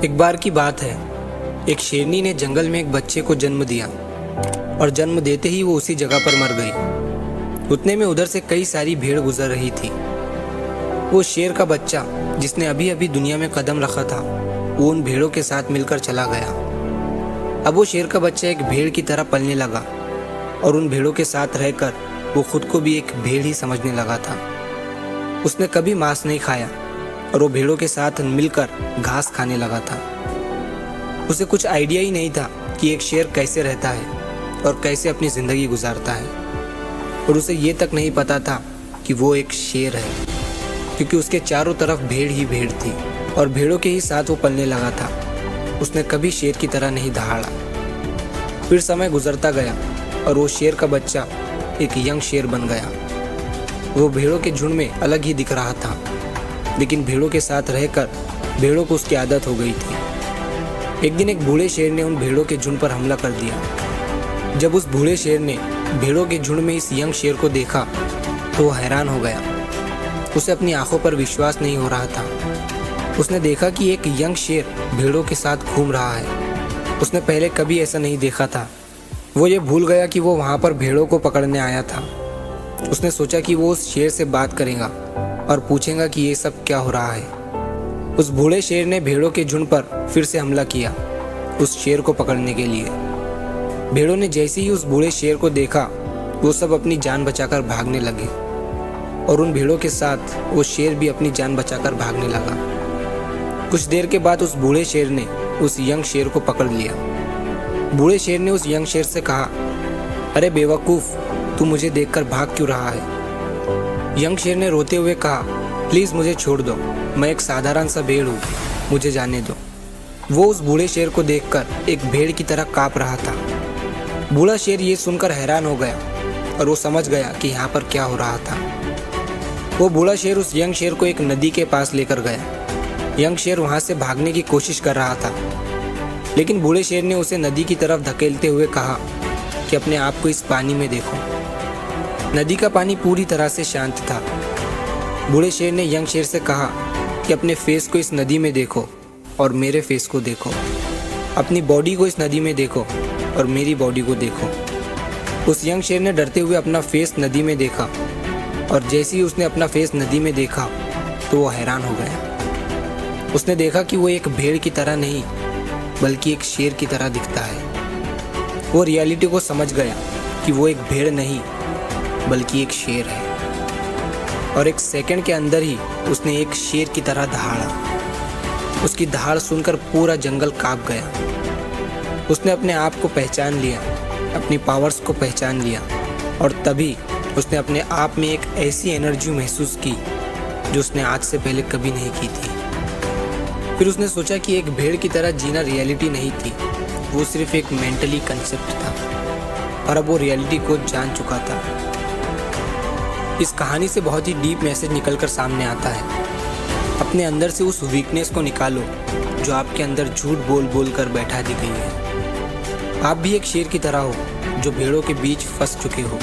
एक बार की बात है, एक शेरनी ने जंगल में एक बच्चे को जन्म दिया और जन्म देते ही वो उसी जगह पर मर गई। उतने में उधर से कई सारी भेड़ गुजर रही थी। वो शेर का बच्चा जिसने अभी अभी दुनिया में कदम रखा था, वो उन भेड़ों के साथ मिलकर चला गया। अब वो शेर का बच्चा एक भेड़ की तरह पलने लगा और उन भेड़ों के साथ रहकर वो खुद को भी एक भेड़ ही समझने लगा था। उसने कभी मांस नहीं खाया और वो भेड़ों के साथ मिलकर घास खाने लगा था। उसे कुछ आइडिया ही नहीं था कि एक शेर कैसे रहता है और कैसे अपनी ज़िंदगी गुजारता है, और उसे ये तक नहीं पता था कि वो एक शेर है, क्योंकि उसके चारों तरफ भेड़ ही भेड़ थी और भेड़ों के ही साथ वो पलने लगा था। उसने कभी शेर की तरह नहीं दहाड़ा। फिर समय गुजरता गया और वो शेर का बच्चा एक यंग शेर बन गया। वो भेड़ों के झुंड में अलग ही दिख रहा था, लेकिन भेड़ों के साथ रहकर भेड़ों को उसकी आदत हो गई थी। एक दिन एक बूढ़े शेर ने उन भेड़ों के झुंड पर हमला कर दिया। जब उस बूढ़े शेर ने भेड़ों के झुंड में इस यंग शेर को देखा तो वो हैरान हो गया। उसे अपनी आंखों पर विश्वास नहीं हो रहा था। उसने देखा कि एक यंग शेर भेड़ों के साथ घूम रहा है। उसने पहले कभी ऐसा नहीं देखा था। वो ये भूल गया कि वो वहाँ पर भेड़ों को पकड़ने आया था। उसने सोचा कि वो उस शेर से बात करेगा और पूछेगा कि ये सब क्या हो रहा है। उस बूढ़े शेर ने भेड़ों के झुंड पर फिर से हमला किया उस शेर को पकड़ने के लिए। भेड़ों ने जैसे ही उस बूढ़े शेर को देखा, वो सब अपनी जान बचाकर भागने लगे और उन भेड़ों के साथ वो शेर भी अपनी जान बचाकर भागने लगा। कुछ देर के बाद उस बूढ़े शेर ने उस यंग शेर को पकड़ लिया। बूढ़े शेर ने उस यंग शेर से कहा, अरे बेवकूफ़, तू मुझे देखकर भाग क्यों रहा है? यंग शेर ने रोते हुए कहा, प्लीज़ मुझे छोड़ दो, मैं एक साधारण सा भेड़ हूँ, मुझे जाने दो। वो उस बूढ़े शेर को देखकर एक भेड़ की तरह काँप रहा था। बूढ़ा शेर ये सुनकर हैरान हो गया और वो समझ गया कि यहाँ पर क्या हो रहा था। वो बूढ़ा शेर उस यंग शेर को एक नदी के पास लेकर गया। यंग शेर वहाँ से भागने की कोशिश कर रहा था, लेकिन बूढ़े शेर ने उसे नदी की तरफ धकेलते हुए कहा कि अपने आप को इस पानी में देखो। नदी का पानी पूरी तरह से शांत था। बूढ़े शेर ने यंग शेर से कहा कि अपने फेस को इस नदी में देखो और मेरे फेस को देखो। अपनी बॉडी को इस नदी में देखो और मेरी बॉडी को देखो। उस यंग शेर ने डरते हुए अपना फेस नदी में देखा, और जैसे ही उसने अपना फेस नदी में देखा तो वो हैरान हो गया। उसने देखा कि वो एक भेड़ की तरह नहीं, बल्कि एक शेर की तरह दिखता है। वो रियलिटी को समझ गया कि वो एक भेड़ नहीं, बल्कि एक शेर है, और एक सेकंड के अंदर ही उसने एक शेर की तरह दहाड़ा। उसकी दहाड़ सुनकर पूरा जंगल कांप गया। उसने अपने आप को पहचान लिया, अपनी पावर्स को पहचान लिया, और तभी उसने अपने आप में एक ऐसी एनर्जी महसूस की जो उसने आज से पहले कभी नहीं की थी। फिर उसने सोचा कि एक भेड़ की तरह जीना रियलिटी नहीं थी, वो सिर्फ एक मेंटली कंसेप्ट था, और अब वो रियलिटी को जान चुका था। इस कहानी से बहुत ही डीप मैसेज निकलकर सामने आता है। अपने अंदर से उस वीकनेस को निकालो जो आपके अंदर झूठ बोल बोल कर बैठा दी गई है। आप भी एक शेर की तरह हो जो भेड़ों के बीच फंस चुके हो।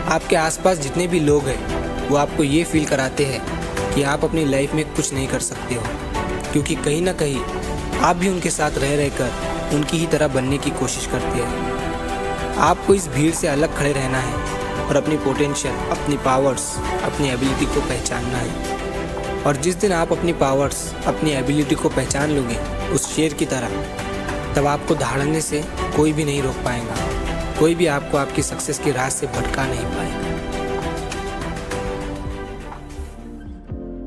आपके आसपास जितने भी लोग हैं वो आपको ये फील कराते हैं कि आप अपनी लाइफ में कुछ नहीं कर सकते हो, क्योंकि कहीं ना कहीं आप भी उनके साथ रह रहकर उनकी ही तरह बनने की कोशिश करते हैं। आपको इस भीड़ से अलग खड़े रहना है और अपनी पोटेंशियल, अपनी पावर्स, अपनी एबिलिटी को पहचानना है। और जिस दिन आप अपनी पावर्स, अपनी एबिलिटी को पहचान लोगे उस शेर की तरह, तब आपको दहाड़ने से कोई भी नहीं रोक पाएगा। कोई भी आपको आपकी सक्सेस के राह से भटका नहीं पाएगा।